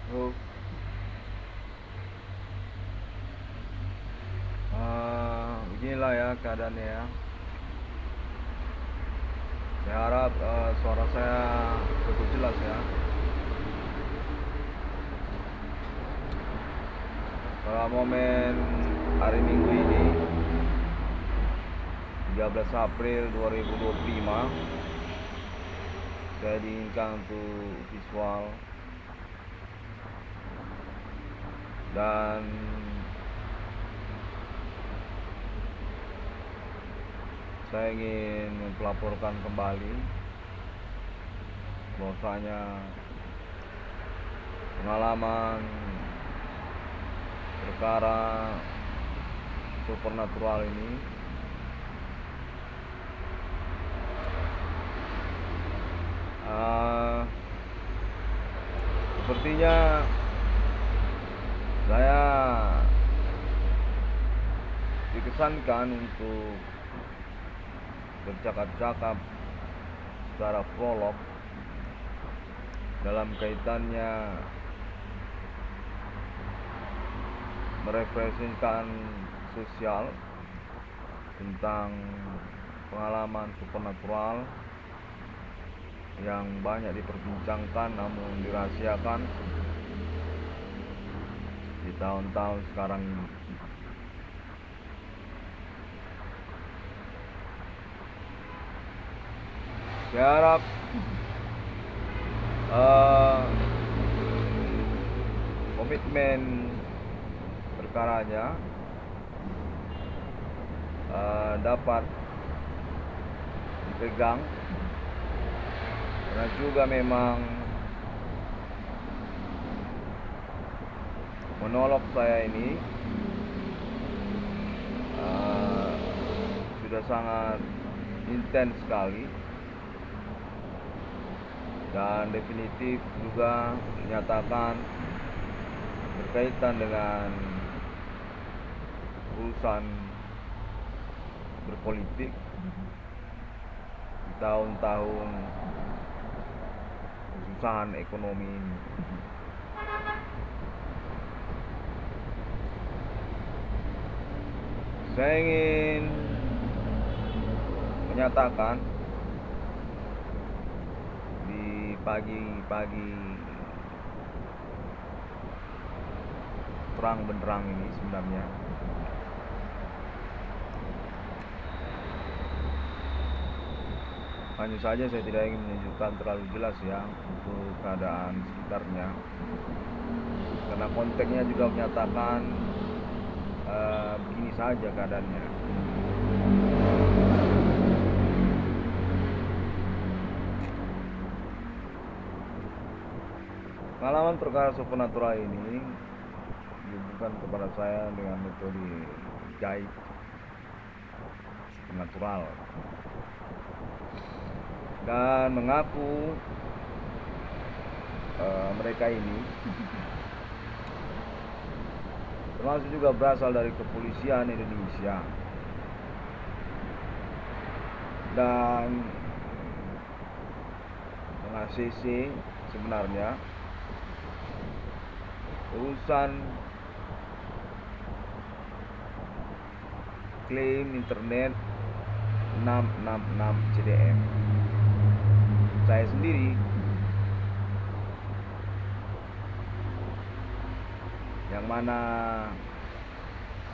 Oh, beginilah ya keadaannya ya. Saya harap suara saya cukup jelas ya. Pada momen hari Minggu ini, 13 April 2025, saya diinginkan untuk visual dan saya ingin melaporkan kembali bahwasanya pengalaman perkara supernatural ini sepertinya saya dikesankan untuk bercakap-cakap secara prolog dalam kaitannya merefleksikan sosial tentang pengalaman supernatural yang banyak diperbincangkan namun dirahasiakan di tahun-tahun sekarang ini. Saya harap komitmen perkaranya dapat dipegang, karena juga memang monolog saya ini sudah sangat intens sekali dan definitif juga menyatakan berkaitan dengan urusan berpolitik di tahun-tahun kesusahan ekonomi ini. Saya ingin menyatakan di pagi-pagi terang benderang ini sebenarnya hanya saja saya tidak ingin menunjukkan terlalu jelas ya untuk keadaan sekitarnya, karena konteksnya juga menyatakan begini saja keadaannya. Pengalaman perkara supernatural ini dihubungkan kepada saya dengan metode gaib supernatural dan mengaku mereka ini termasuk juga berasal dari kepolisian Indonesia dan meng-ACC sebenarnya urusan klaim internet 666 CDM. Saya sendiri yang mana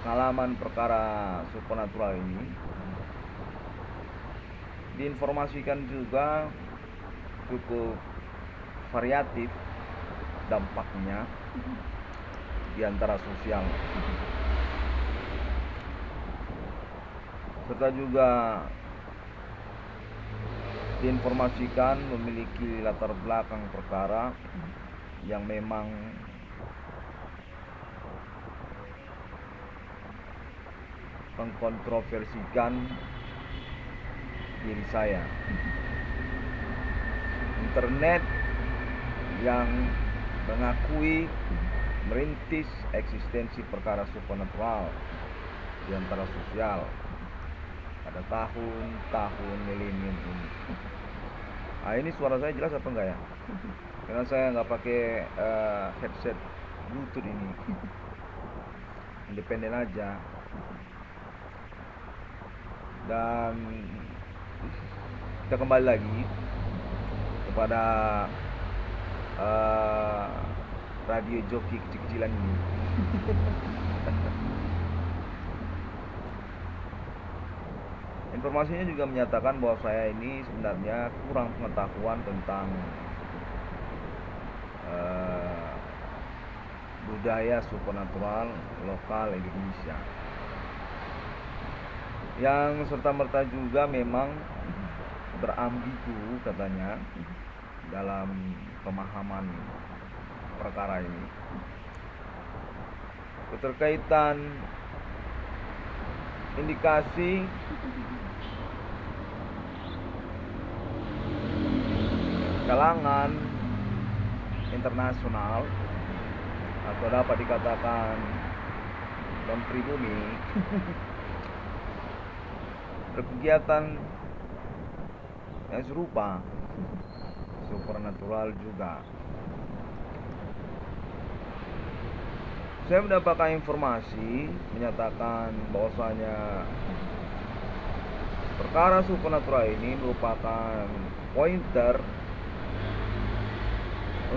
pengalaman perkara supernatural ini diinformasikan juga cukup variatif dampaknya di antara sosial, serta juga diinformasikan memiliki latar belakang perkara yang memang mengkontroversikan diri saya. Internet yang mengakui merintis eksistensi perkara supernatural di antara sosial pada tahun-tahun milenium ini. Ini suara saya jelas apa enggak ya? karena saya nggak pakai headset Bluetooth ini. Independen aja. Dan kita kembali lagi kepada radio joki kecil-kecilan ini. Informasinya juga menyatakan bahwa saya ini sebenarnya kurang pengetahuan tentang budaya supernatural lokal Indonesia, yang serta-merta juga memang berambigu katanya dalam pemahaman perkara ini. Keterkaitan indikasi kalangan internasional atau dapat dikatakan non-pribumi berkegiatan yang serupa, supernatural juga. Saya mendapatkan informasi menyatakan bahwasanya perkara supernatural ini merupakan pointer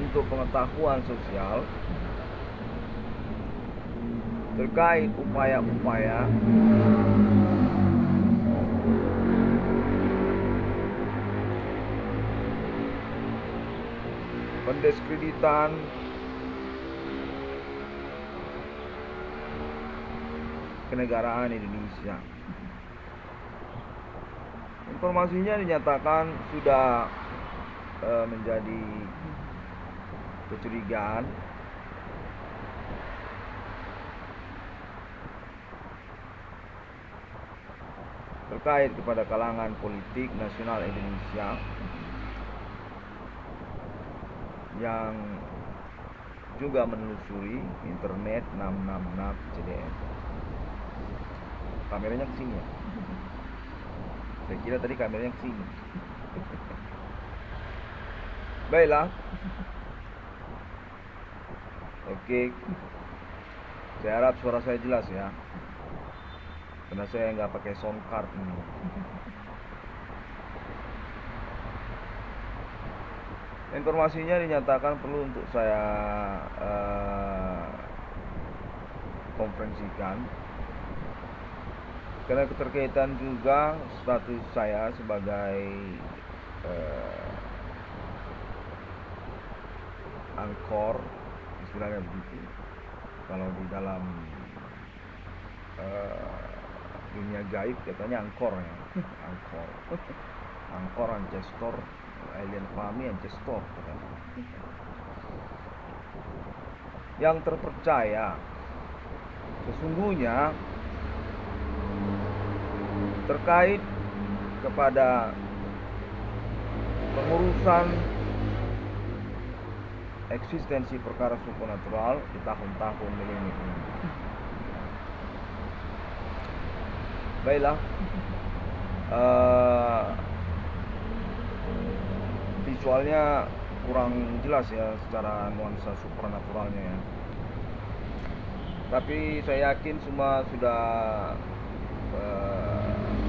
untuk pengetahuan sosial terkait upaya-upaya pendiskreditan kenegaraan Indonesia. Informasinya dinyatakan sudah menjadi kecurigaan terkait kepada kalangan politik nasional Indonesia yang juga menelusuri internet 666 CDM. Kameranya ke sini ya. Saya kira tadi kameranya ke sini. Baiklah. Oke. Saya harap suara saya jelas ya. Karena saya nggak pakai sound card ini. Informasinya dinyatakan perlu untuk saya konferensikan karena keterkaitan juga status saya sebagai angkor, istilahnya begitu kalau di dalam dunia gaib katanya angkor ya. Angkor ancestor, alien family ancestor katanya, yang terpercaya. Sesungguhnya terkait kepada pengurusan eksistensi perkara supernatural di tahun-tahun milenium ini. Baiklah, visualnya kurang jelas ya secara nuansa supernaturalnya ya. Tapi saya yakin semua sudah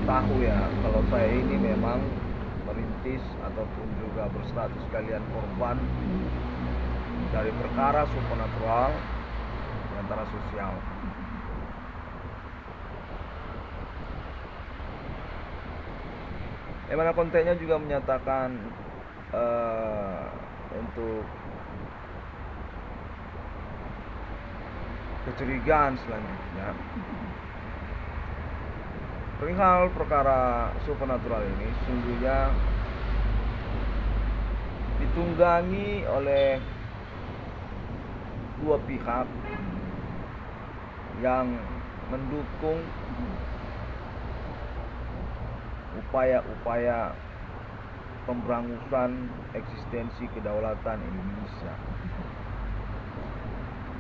tahu ya kalau saya ini memang merintis ataupun juga berstatus kalian korban dari perkara supernatural antara sosial. Yang mana kontennya juga menyatakan untuk kecurigaan selanjutnya perihal perkara supernatural ini sungguhnya ditunggangi oleh dua pihak yang mendukung upaya-upaya pemberangusan eksistensi kedaulatan Indonesia.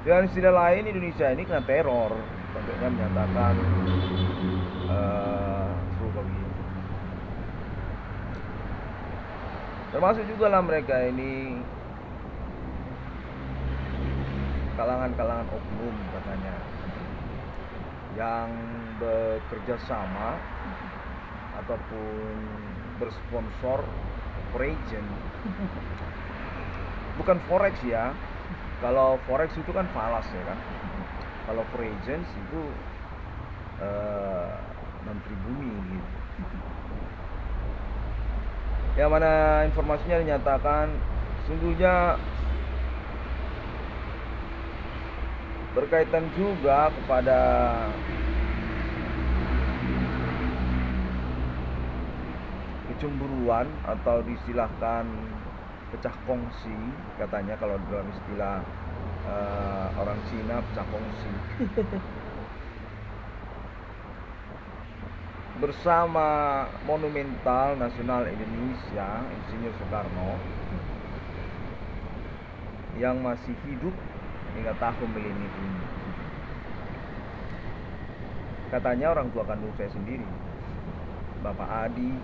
Dan istilah lain, Indonesia ini kena teror, konteksnya menyatakan serupa begitu. Termasuk juga lah mereka ini kalangan-kalangan oknum katanya yang bekerja sama ataupun bersponsor foreign. Bukan forex ya. Kalau forex itu kan falas ya kan. Kalau foreign itu menteri bumi gitu. Yang mana informasinya dinyatakan sungguhnya berkaitan juga kepada kecemburuan atau diistilahkan pecah kongsi katanya kalau dalam istilah orang Cina pecah kongsi bersama Monumental Nasional Indonesia Insinyur Soekarno yang masih hidup hingga tahun milenium ini. Katanya orang tua kandung saya sendiri, Bapak Adi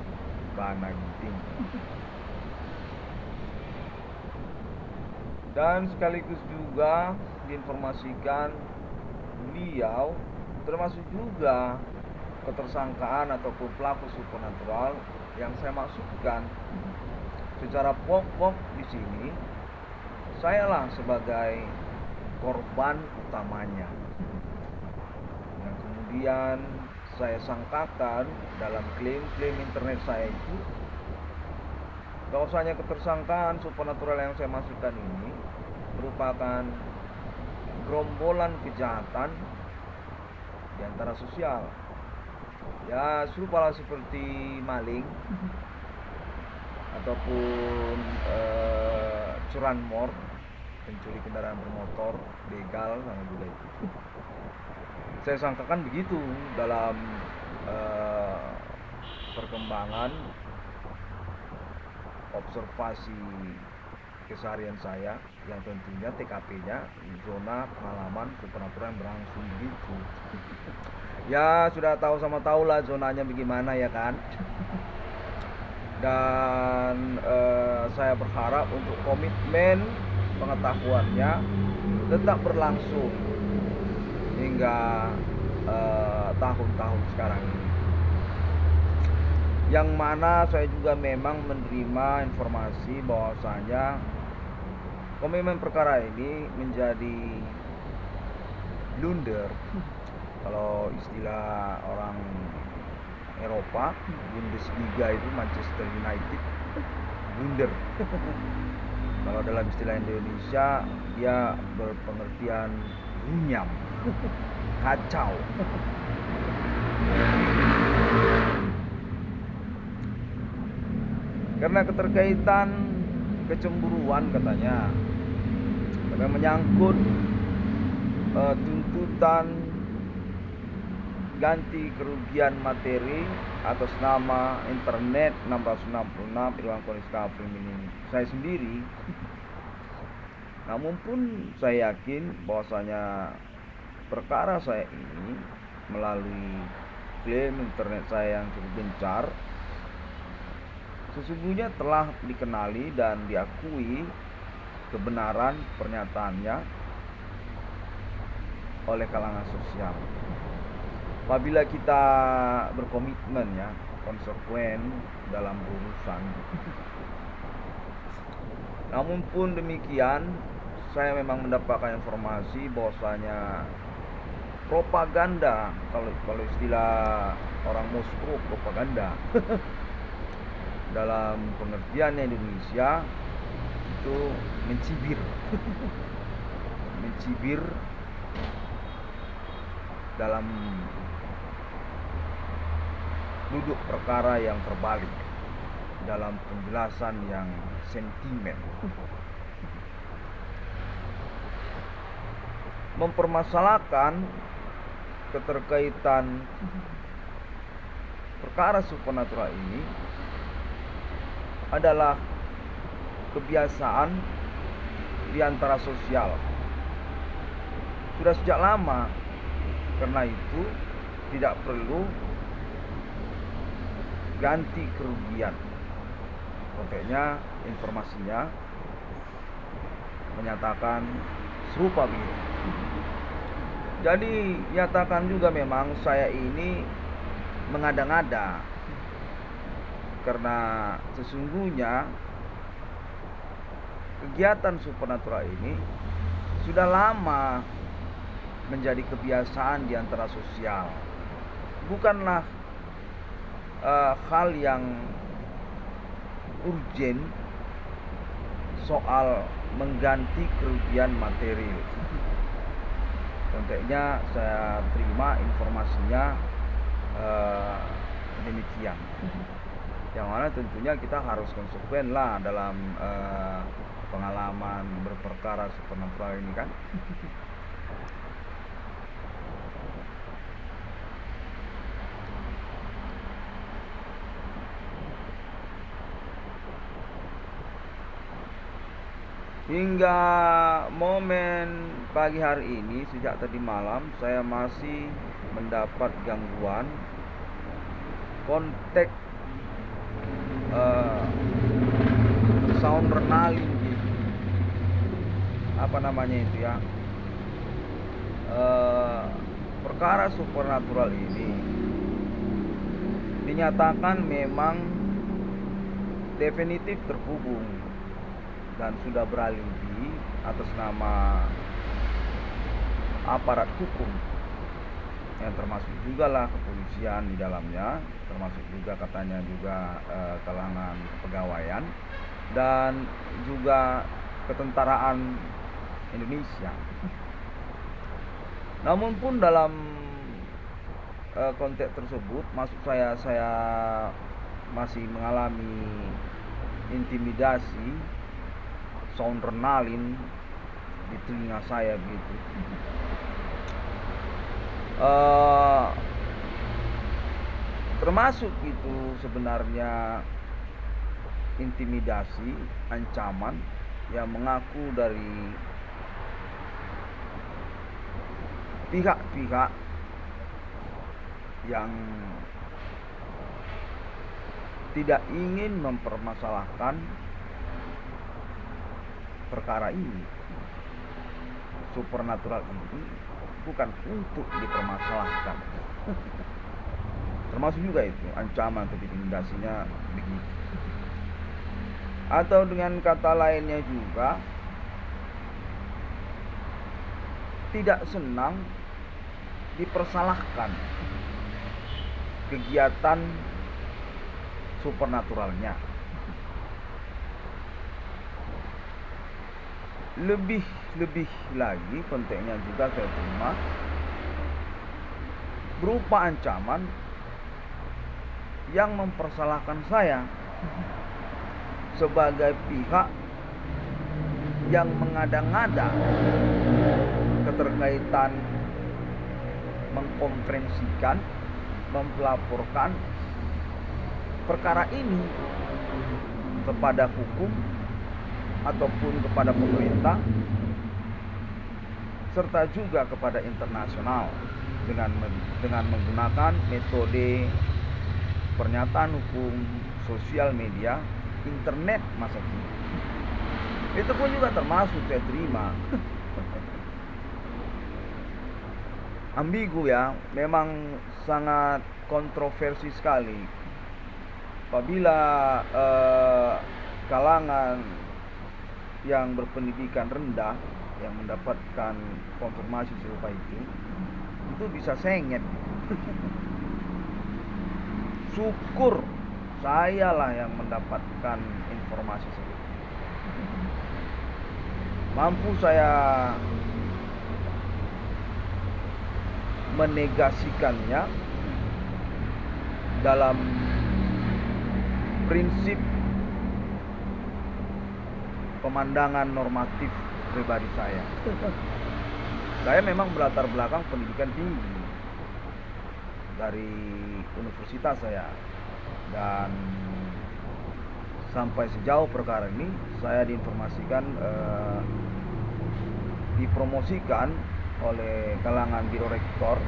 Bana Ginting. Dan sekaligus juga diinformasikan beliau termasuk juga ketersangkaan ataupun pelaku supernatural yang saya maksudkan secara pokok di sini, sayalah sebagai korban utamanya yang kemudian saya sangkakan dalam klaim-klaim internet saya itu bahwasanya ketersangkaan supernatural yang saya maksudkan ini merupakan gerombolan kejahatan di antara sosial. Ya serupa seperti maling ataupun curanmor, pencuri kendaraan bermotor, begal, sama juga itu. Saya sangkakan begitu dalam perkembangan observasi keseharian saya yang tentunya TKP-nya zona pengalaman supernatural yang berlangsung begitu. Ya sudah tahu sama tahu lah zonanya bagaimana ya kan. Dan saya berharap untuk komitmen pengetahuannya tetap berlangsung hingga tahun-tahun sekarang ini. Yang mana saya juga memang menerima informasi bahwasanya komitmen perkara ini menjadi blunder. Kalau istilah orang Eropa, Bundesliga itu Manchester United, blunder. Kalau dalam istilah Indonesia dia berpengertian runyam, kacau. Karena keterkaitan kecemburuan katanya menyangkut tuntutan ganti kerugian materi atas nama internet 666 Irwan Koniska Film ini saya sendiri. Namun pun saya yakin bahwasanya perkara saya ini melalui klaim internet saya yang cukup gencar sesungguhnya telah dikenali dan diakui kebenaran pernyataannya oleh kalangan sosial. Apabila kita berkomitmen ya, konsekuen dalam urusan. Namun pun demikian, saya memang mendapatkan informasi bahwasanya propaganda, kalau istilah orang Moskow propaganda dalam pengertian Indonesia itu mencibir dalam duduk perkara yang terbalik, dalam penjelasan yang sentimen, mempermasalahkan keterkaitan perkara supernatural ini adalah kebiasaan di antara sosial sudah sejak lama. Karena itu tidak perlu ganti kerugian. Konteksnya informasinya menyatakan serupa begitu. Jadi nyatakan juga memang saya ini mengada-ngada, karena sesungguhnya kegiatan supernatural ini sudah lama menjadi kebiasaan di antara sosial. Bukanlah hal yang urgen soal mengganti kerugian material. Konteksnya saya terima informasinya demikian. Yang mana tentunya kita harus konsekuen lah dalam pengalaman berperkara supernatural ini kan. Hingga momen pagi hari ini, sejak tadi malam saya masih mendapat gangguan kontak sound renalin gitu. Apa namanya itu ya, perkara supernatural ini dinyatakan memang definitif terhubung dan sudah beralibi atas nama aparat hukum, yang termasuk juga lah kepolisian di dalamnya, termasuk juga katanya juga kalangan kepegawaian dan juga ketentaraan Indonesia. Namun pun dalam konteks tersebut, maksud saya masih mengalami intimidasi sound renalin di telinga saya gitu. Termasuk itu sebenarnya intimidasi, ancaman yang mengaku dari pihak-pihak yang tidak ingin mempermasalahkan perkara ini. Supernatural ini bukan untuk dipermasalahkan. Termasuk juga itu ancaman atau intimidasinya begitu. Atau dengan kata lainnya juga tidak senang dipersalahkan kegiatan supernaturalnya. Lebih lagi konteksnya juga saya terima berupa ancaman yang mempersalahkan saya sebagai pihak yang mengada-ngada keterkaitan mengkonferensikan, melaporkan perkara ini kepada hukum ataupun kepada pemerintah serta juga kepada internasional dengan menggunakan metode pernyataan hukum, sosial media, internet masa kini. Itu pun juga termasuk saya terima. Ambigu ya, memang sangat kontroversi sekali apabila kalangan yang berpendidikan rendah yang mendapatkan konfirmasi serupa itu bisa sengit. Syukur saya lah yang mendapatkan informasi serupa. Mampu saya menegasikannya dalam prinsip pemandangan normatif pribadi saya. Saya memang berlatar belakang pendidikan tinggi dari universitas saya, dan sampai sejauh perkara ini saya diinformasikan dipromosikan oleh kalangan biro rektor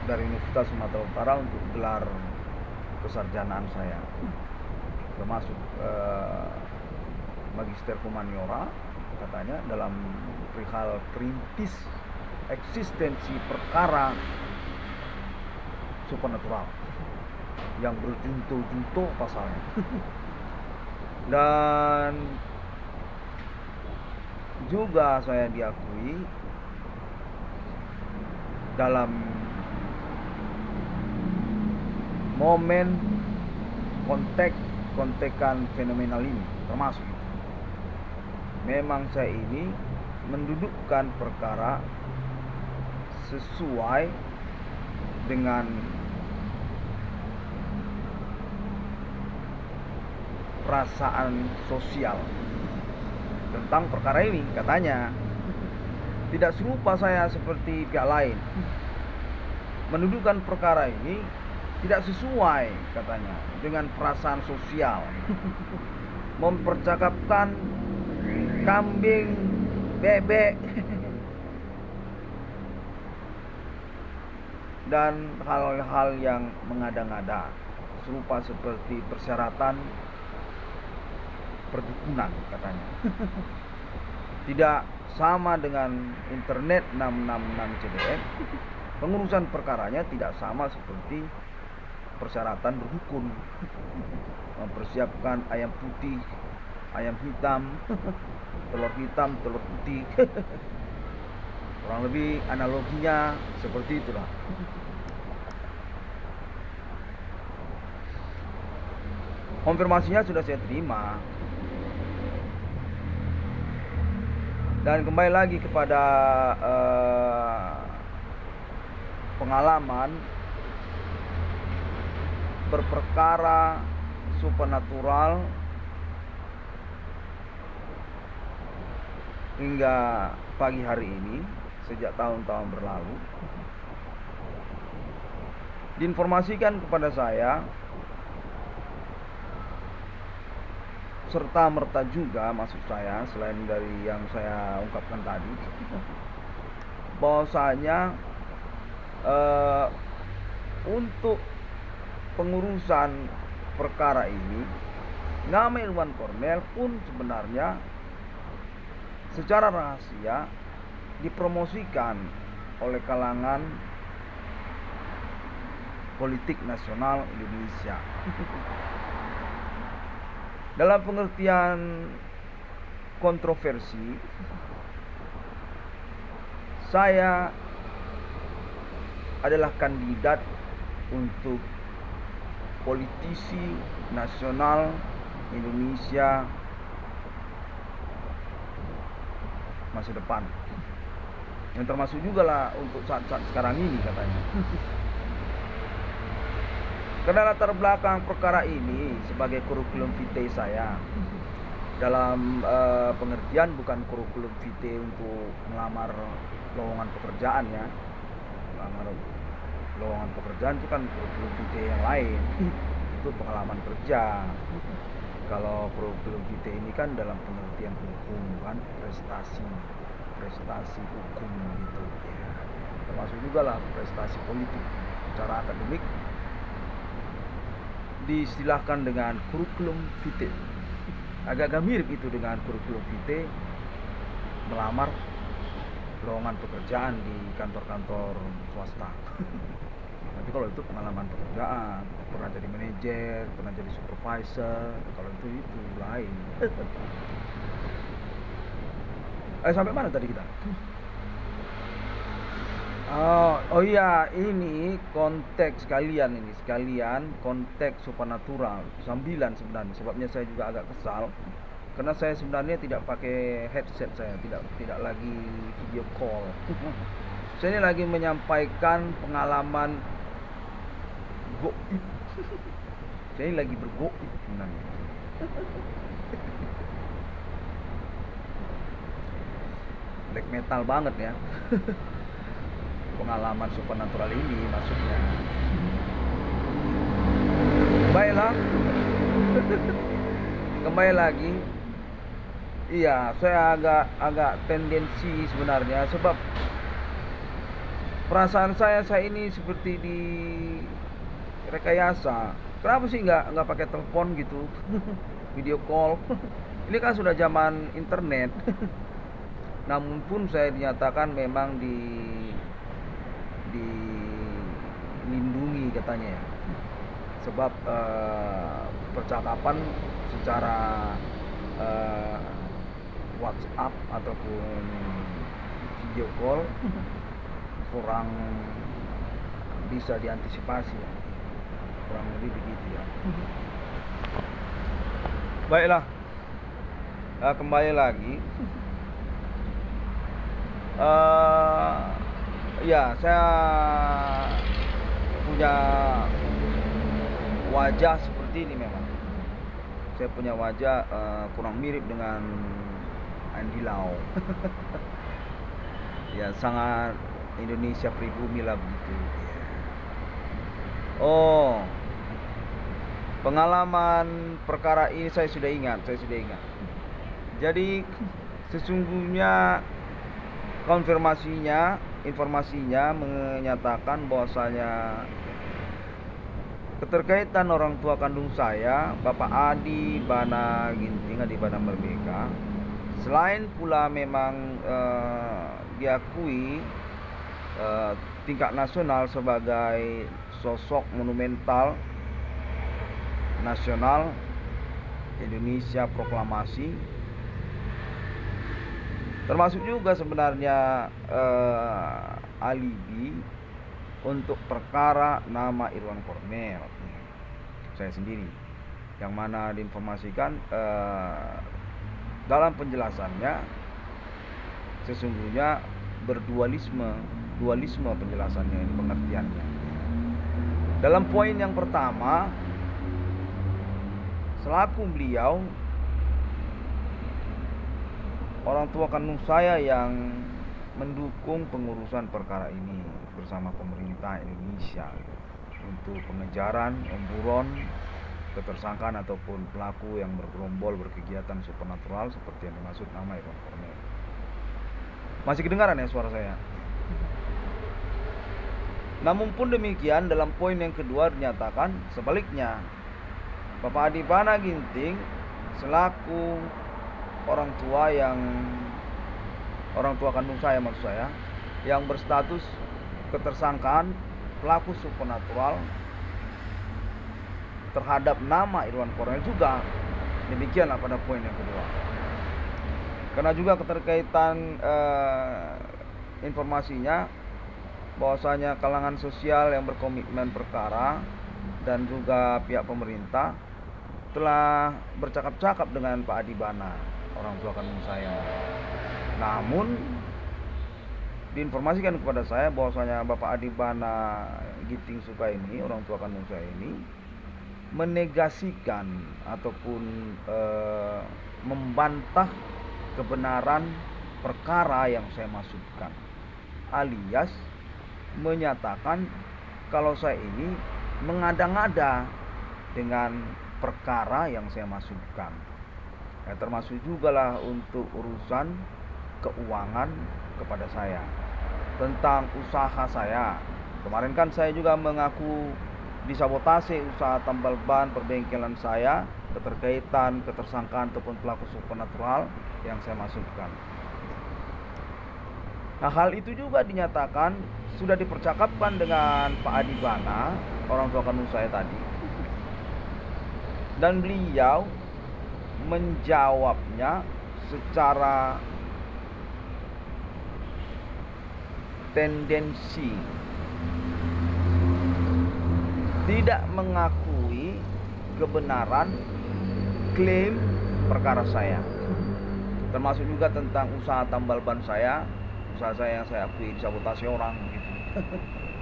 dari Universitas Sumatera Utara untuk gelar kesarjanaan saya, termasuk Magister Humaniora katanya, dalam perihal perintis eksistensi perkara supernatural yang berjunto-junto pasalnya. Dan juga saya diakui dalam momen kontekan fenomenal ini, termasuk itu, memang saya ini mendudukkan perkara sesuai dengan perasaan sosial tentang perkara ini. Katanya tidak serupa saya seperti pihak lain, mendudukkan perkara ini tidak sesuai katanya dengan perasaan sosial, mempercakapkan kambing, bebek dan hal-hal yang mengada-ngada, serupa seperti persyaratan perdukunan katanya. Tidak sama dengan internet 666 CDF. Pengurusan perkaranya tidak sama seperti persyaratan berdukun, mempersiapkan ayam putih, ayam hitam, telur hitam, telur putih. Kurang lebih analoginya seperti itulah. Konfirmasinya sudah saya terima. Dan kembali lagi kepada pengalaman berperkara supernatural hingga pagi hari ini, sejak tahun-tahun berlalu, diinformasikan kepada saya serta merta juga, maksud saya, selain dari yang saya ungkapkan tadi, bahwasanya untuk pengurusan perkara ini, nama Irwan Kornel pun sebenarnya secara rahasia dipromosikan oleh kalangan politik nasional Indonesia. Dalam pengertian kontroversi, saya adalah kandidat untuk politisi nasional Indonesia masa depan, yang termasuk juga lah untuk saat-saat sekarang ini katanya. Karena latar belakang perkara ini sebagai kurikulum vitae saya, dalam pengertian bukan kurikulum vitae untuk melamar lowongan pekerjaan ya. Melamar lowongan pekerjaan itu kan kurikulum vitae yang lain, itu pengalaman kerja. Kalau kurikulum vitae ini kan dalam pengertian hukum kan, prestasi hukum gitu ya. Termasuk juga lah prestasi politik. Secara akademik diistilahkan dengan kurikulum vitae. Agak-agak mirip itu dengan kurikulum vitae melamar lowongan pekerjaan di kantor-kantor swasta. Tapi kalau itu pengalaman pekerjaan, pernah jadi manajer, pernah jadi supervisor, kalau itu lain. Sampai mana tadi kita? Oh iya, ini konteks sekalian konteks supernatural sambilan sebenarnya. Sebabnya saya juga agak kesal karena saya sebenarnya tidak pakai headset, saya tidak lagi video call. Saya ini lagi menyampaikan pengalaman goib. Saya ini lagi bergoib sebenarnya. Black metal banget ya. Pengalaman supernatural ini maksudnya. Baiklah. Kembali lagi. Iya, saya agak tendensi sebenarnya, sebab perasaan saya ini seperti di rekayasa. Kenapa sih nggak pakai telepon gitu, video call? Ini kan sudah zaman internet. Namun pun saya dinyatakan memang dilindungi katanya ya. Sebab percakapan secara WhatsApp ataupun video call kurang bisa diantisipasi ya. Kurang lebih begitu ya. Baiklah, kembali lagi. Ya, saya punya wajah seperti ini memang. Saya punya wajah kurang mirip dengan Andy Lau. Ya, sangat Indonesia pribumi lah begitu. Oh, pengalaman perkara ini saya sudah ingat. Jadi sesungguhnya informasinya menyatakan bahwasanya keterkaitan orang tua kandung saya, Bapak Adi Bana Ginting, Adi Bana Merdeka, selain pula memang diakui tingkat nasional sebagai sosok monumental nasional Indonesia Proklamasi, termasuk juga sebenarnya alibi untuk perkara nama Irwan Kornel saya sendiri, yang mana diinformasikan dalam penjelasannya sesungguhnya dualisme penjelasannya ini, pengertiannya. Dalam poin yang pertama, selaku beliau orang tua kandung saya yang mendukung pengurusan perkara ini bersama pemerintah Indonesia untuk pengejaran, buron, ketersangkaan ataupun pelaku yang bergerombol berkegiatan supernatural seperti yang dimaksud nama Irwan Kornel. Masih kedengaran ya suara saya? Namun pun demikian, dalam poin yang kedua dinyatakan sebaliknya, Bapak Adi Bana Ginting selaku orang tua kandung saya, maksud saya, yang berstatus ketersangkaan pelaku supernatural terhadap nama Irwan Kornel juga. Demikianlah pada poin yang kedua. Karena juga keterkaitan informasinya bahwasanya kalangan sosial yang berkomitmen perkara dan juga pihak pemerintah telah bercakap-cakap dengan Pak Adi Bana, orang tua kandung saya. Namun diinformasikan kepada saya bahwasanya Bapak Adi Bana Ginting Suka ini, orang tua kandung saya ini, menegasikan ataupun membantah kebenaran perkara yang saya maksudkan, alias menyatakan kalau saya ini mengada-ngada dengan perkara yang saya maksudkan. Ya, termasuk juga lah untuk urusan keuangan kepada saya, tentang usaha saya. Kemarin kan saya juga mengaku disabotase usaha tambal ban perbengkelan saya, keterkaitan ketersangkaan ataupun pelaku supernatural yang saya maksudkan. Nah, hal itu juga dinyatakan sudah dipercakapkan dengan Pak Adi Bana, orang tua kandung saya tadi, dan beliau menjawabnya secara tendensi, tidak mengakui kebenaran klaim perkara saya, termasuk juga tentang usaha tambal ban saya, usaha saya yang saya akui disabotase orang gitu.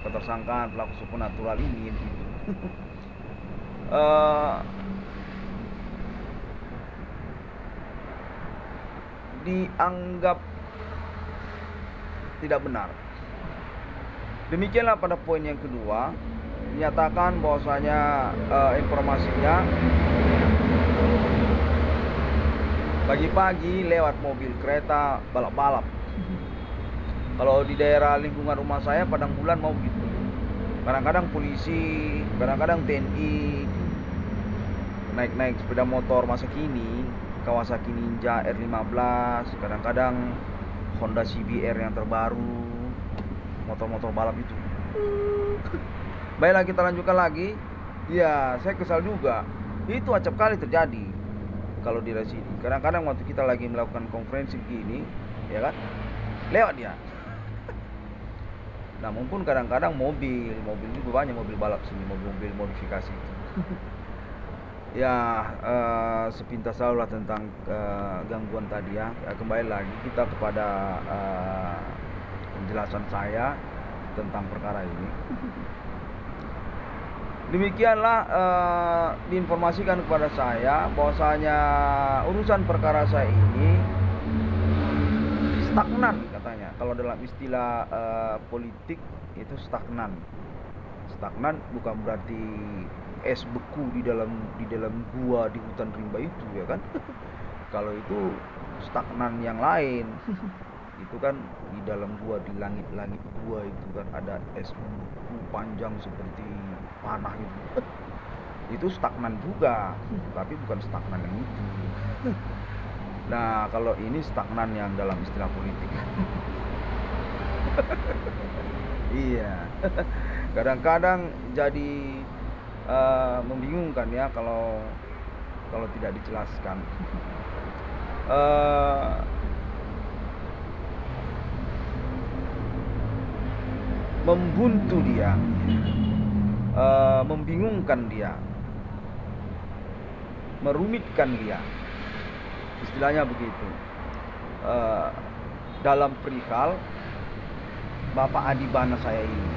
Ketersangkaan pelaku supernatural ini gitu. Dianggap tidak benar. Demikianlah pada poin yang kedua, dinyatakan bahwasanya informasinya pagi-pagi lewat mobil kereta balap-balap. Kalau di daerah lingkungan rumah saya Padang Bulan mau gitu. Kadang-kadang polisi, kadang-kadang TNI naik-naik sepeda motor masa kini Kawasaki Ninja R15, kadang-kadang Honda CBR yang terbaru, motor-motor balap itu. Baiklah, kita lanjutkan lagi. Ya, saya kesal juga. Itu acap kali terjadi kalau di sini. Kadang-kadang waktu kita lagi melakukan konferensi begini, ya kan, lewat dia. Namun pun kadang-kadang mobil itu banyak mobil balap sini, mobil modifikasi itu. Ya, sepintas tahu lah tentang gangguan tadi ya. Kembali lagi kita kepada penjelasan saya tentang perkara ini. Demikianlah diinformasikan kepada saya bahwasanya urusan perkara saya ini stagnan katanya. Kalau dalam istilah politik itu stagnan. Stagnan bukan berarti es beku di dalam gua di hutan rimba itu, ya kan. Kalau itu stagnan yang lain. Itu kan di dalam gua, di langit-langit gua itu kan ada es beku panjang seperti panah itu. Itu stagnan juga, tapi bukan stagnan yang itu. Nah, kalau ini stagnan yang dalam istilah politik. Iya. Kadang-kadang jadi membingungkan ya kalau tidak dijelaskan. Membuntu dia, membingungkan dia, merumitkan dia, istilahnya begitu. Dalam perihal Bapak Adibana saya ini,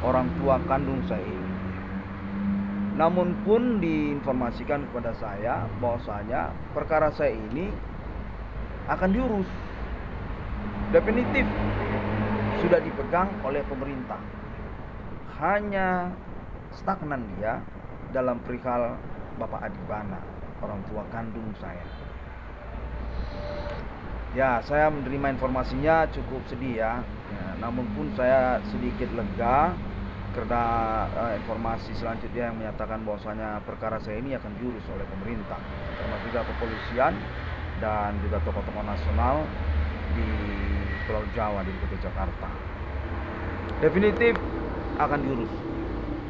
orang tua kandung saya ini. Namun pun diinformasikan kepada saya bahwasanya perkara saya ini akan diurus. Definitif sudah dipegang oleh pemerintah. Hanya stagnan dia dalam perihal Bapak Adibana, orang tua kandung saya. Ya, saya menerima informasinya cukup sedih ya. Namun pun saya sedikit lega karena informasi selanjutnya yang menyatakan bahwasanya perkara saya ini akan diurus oleh pemerintah, termasuk juga kepolisian dan juga tokoh-tokoh nasional di Pulau Jawa, di Kota Jakarta. Definitif akan diurus.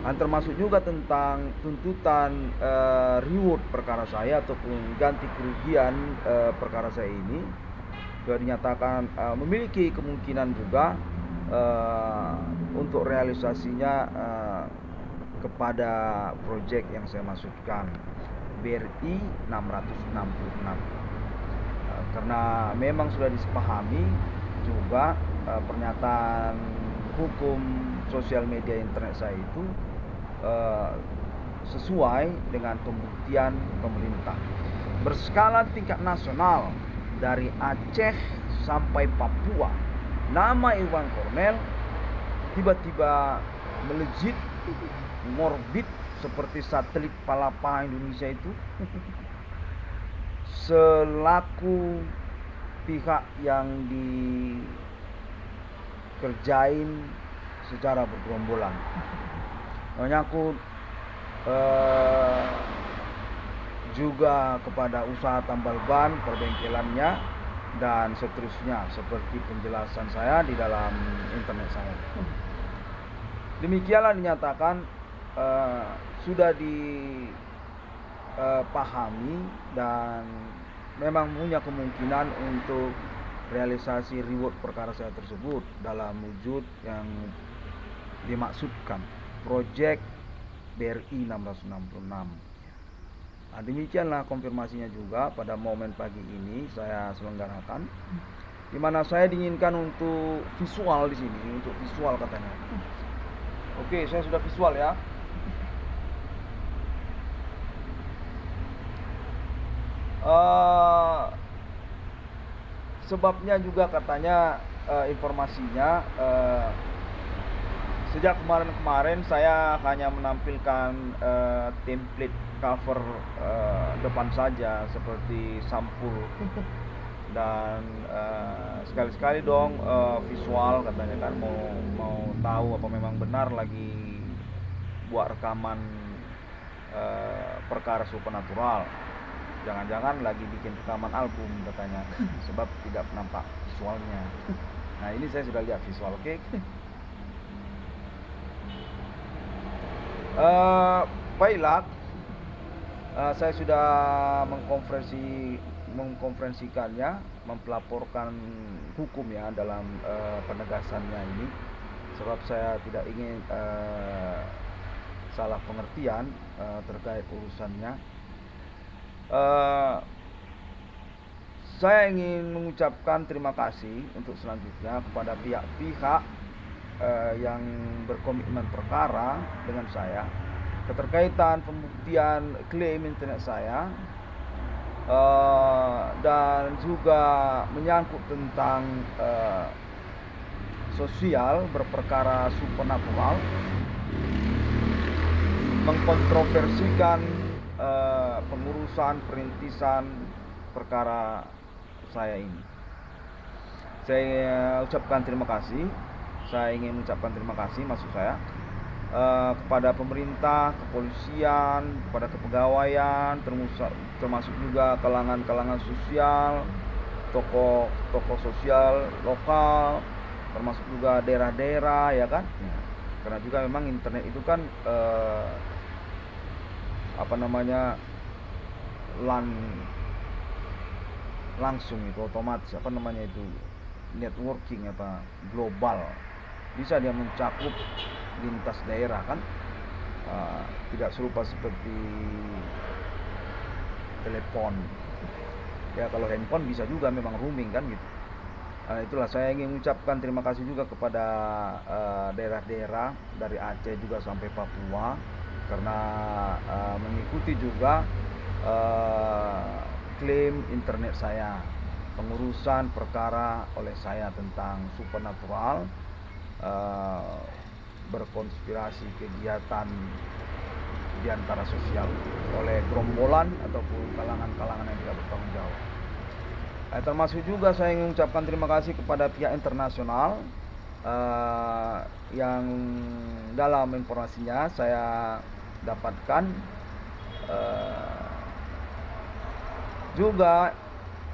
Dan termasuk juga tentang tuntutan reward perkara saya ataupun ganti kerugian perkara saya ini juga dinyatakan memiliki kemungkinan juga untuk realisasinya kepada proyek yang saya maksudkan, BRI 666. Karena memang sudah disepahami juga pernyataan hukum sosial media internet saya itu sesuai dengan pembuktian pemerintah berskala tingkat nasional dari Aceh sampai Papua. Nama Iwan Kornel tiba-tiba melejit, ngorbit seperti satelit palapa Indonesia itu, selaku pihak yang dikerjain secara bergerombolan, menyangkut juga kepada usaha tambal ban, perbengkelannya, dan seterusnya, seperti penjelasan saya di dalam internet saya. Demikianlah dinyatakan sudah dipahami dan memang punya kemungkinan untuk realisasi reward perkara saya tersebut dalam wujud yang dimaksudkan, Project BRI 666. Nah, demikianlah konfirmasinya juga pada momen pagi ini saya selenggarakan, di mana saya diinginkan untuk visual di sini, untuk visual katanya. Oke, saya sudah visual ya. Sebabnya juga katanya informasinya sejak kemarin saya hanya menampilkan template cover depan saja seperti sampul, dan sekali-sekali dong visual katanya kan, mau tahu apa memang benar lagi buat rekaman perkara supernatural. jangan-jangan lagi bikin rekaman album katanya, sebab tidak nampak visualnya. Nah ini saya sudah lihat visual, oke. Baiklah, saya sudah mengkonferensikannya, mempelaporkan hukum ya dalam penegasannya ini, sebab saya tidak ingin salah pengertian terkait urusannya. Saya ingin mengucapkan terima kasih untuk selanjutnya kepada pihak-pihak yang berkomitmen perkara dengan saya keterkaitan pembuktian klaim internet saya, dan juga menyangkut tentang sosial berperkara supernatural, mengkontroversikan pengurusan perintisan perkara saya ini. Saya ucapkan terima kasih. Saya ingin mengucapkan terima kasih, maksud saya, kepada pemerintah, kepolisian, kepada kepegawaian, termasuk juga kalangan-kalangan sosial, tokoh sosial lokal, termasuk juga daerah-daerah, ya kan? Karena juga memang internet itu kan langsung itu otomatis itu networking global, bisa dia mencakup lintas daerah kan, tidak serupa seperti telepon ya. Kalau handphone bisa juga memang roaming kan gitu. Itulah saya ingin mengucapkan terima kasih juga kepada daerah-daerah dari Aceh juga sampai Papua, karena mengikuti juga klaim internet saya, pengurusan perkara oleh saya tentang supernatural, berkonspirasi kegiatan di antara sosial oleh gerombolan ataupun kalangan-kalangan yang tidak bertanggung jawab. Termasuk juga saya ingin mengucapkan terima kasih kepada pihak internasional yang dalam informasinya saya dapatkan juga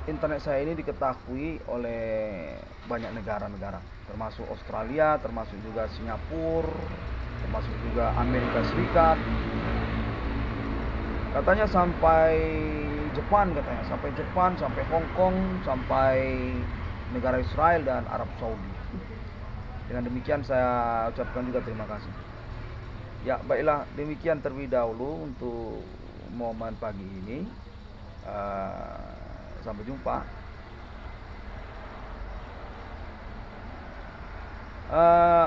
internet saya ini diketahui oleh banyak negara-negara, termasuk Australia, termasuk juga Singapura, termasuk juga Amerika Serikat. Katanya sampai Jepang, sampai Hong Kong, sampai negara Israel dan Arab Saudi. Dengan demikian saya ucapkan juga terima kasih. Ya, baiklah, demikian terlebih dahulu untuk momen pagi ini. Sampai jumpa.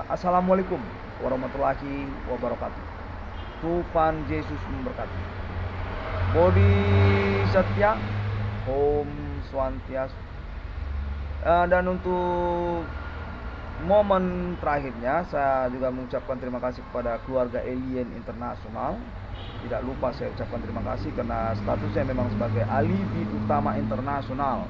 Assalamualaikum warahmatullahi wabarakatuh. Tuhan Yesus memberkati. Bodhisattva, Om Swastiastu. Dan untuk momen terakhirnya saya juga mengucapkan terima kasih kepada keluarga Alien Internasional. Tidak lupa saya ucapkan terima kasih karena statusnya memang sebagai alibi utama internasional